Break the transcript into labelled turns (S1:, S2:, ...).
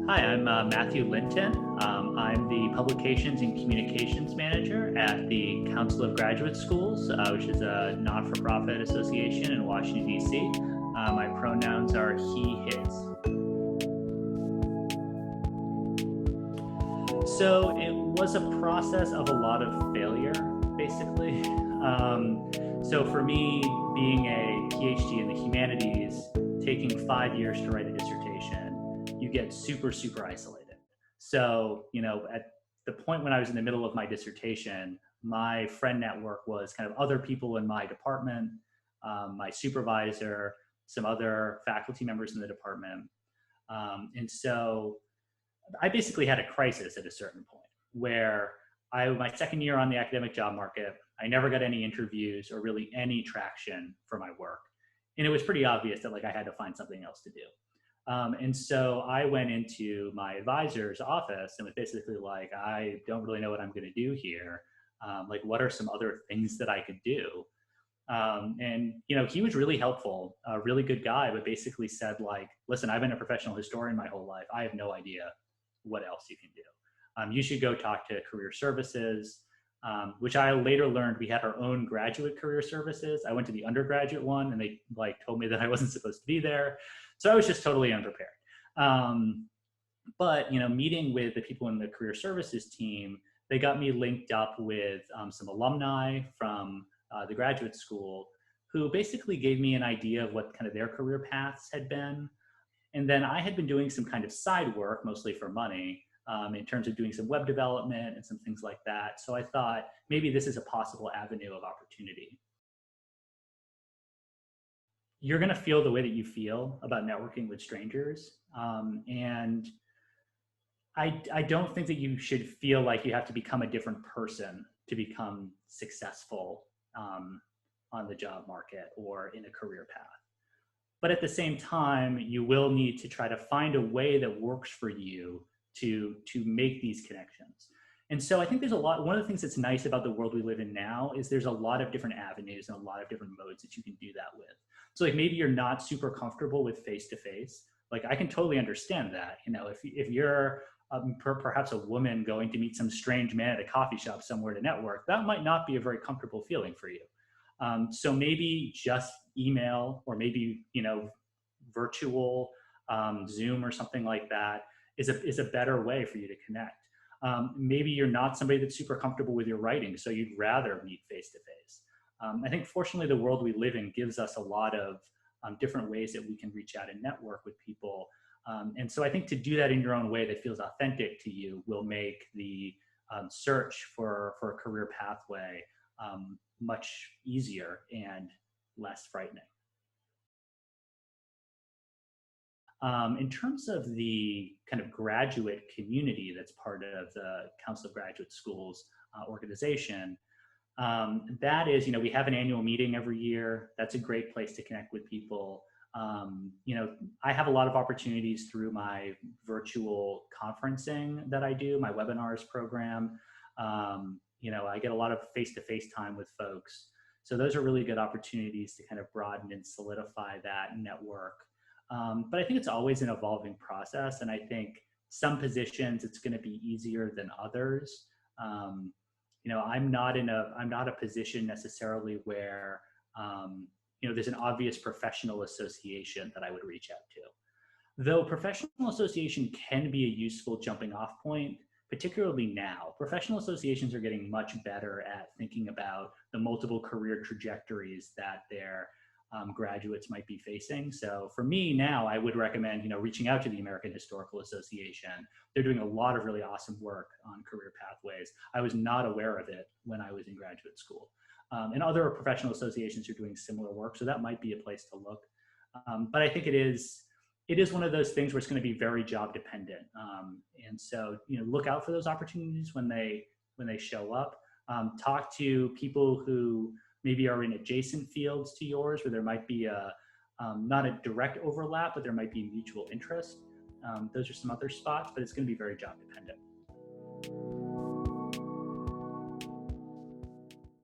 S1: Hi, I'm Matthew Linton. I'm the Publications and Communications Manager at the Council of Graduate Schools, which is a not-for-profit association in Washington, D.C. My pronouns are he, his. So it was a process of a lot of failure, basically. So for me, being a PhD in the humanities, taking 5 years to write a dissertation, you get super, super isolated. So, at the point when I was in the middle of my dissertation, my friend network was kind of other people in my department, my supervisor, some other faculty members in the department. And so I basically had a crisis at a certain point where my second year on the academic job market, I never got any interviews or really any traction for my work. And it was pretty obvious that I had to find something else to do. And so I went into my advisor's office and was basically like, I don't really know what I'm going to do here. What are some other things that I could do? And he was really helpful, a really good guy, but basically said listen, I've been a professional historian my whole life. I have no idea what else you can do. You should go talk to career services, which I later learned we had our own graduate career services. I went to the undergraduate one and they told me that I wasn't supposed to be there. So I was just totally unprepared. But meeting with the people in the career services team, they got me linked up with some alumni from the graduate school who basically gave me an idea of what kind of their career paths had been. And then I had been doing some kind of side work, mostly for money, in terms of doing some web development and some things like that. So I thought maybe this is a possible avenue of opportunity. You're going to feel the way that you feel about networking with strangers. And I don't think that you should feel like you have to become a different person to become successful on the job market or in a career path. But at the same time, you will need to try to find a way that works for you to make these connections. And so I think there's one of the things that's nice about the world we live in now is there's a lot of different avenues and a lot of different modes that you can do that with. So maybe you're not super comfortable with face-to-face. I can totally understand that. If you're perhaps a woman going to meet some strange man at a coffee shop somewhere to network, that might not be a very comfortable feeling for you. So maybe just email or maybe, virtual Zoom or something like that is a better way for you to connect. Maybe you're not somebody that's super comfortable with your writing, so you'd rather meet face-to-face. I think fortunately the world we live in gives us a lot of different ways that we can reach out and network with people. And so I think to do that in your own way that feels authentic to you will make the search for a career pathway much easier and less frightening. In terms of the kind of graduate community that's part of the Council of Graduate Schools organization, that is, we have an annual meeting every year. That's a great place to connect with people. I have a lot of opportunities through my virtual conferencing that I do, my webinars program. I get a lot of face-to-face time with folks. So those are really good opportunities to kind of broaden and solidify that network. But I think it's always an evolving process. And I think some positions it's going to be easier than others. I'm not a position necessarily where, there's an obvious professional association that I would reach out to. Though professional association can be a useful jumping off point, particularly now. Professional associations are getting much better at thinking about the multiple career trajectories that their graduates might be facing. So for me now, I would recommend, reaching out to the American Historical Association. They're doing a lot of really awesome work on career pathways. I was not aware of it when I was in graduate school. And other professional associations are doing similar work. So that might be a place to look. But I think it is one of those things where it's going to be very job dependent. And so, look out for those opportunities when they show up. Talk to people who maybe are in adjacent fields to yours where there might be not a direct overlap, but there might be mutual interest. Those are some other spots, but it's going to be very job dependent.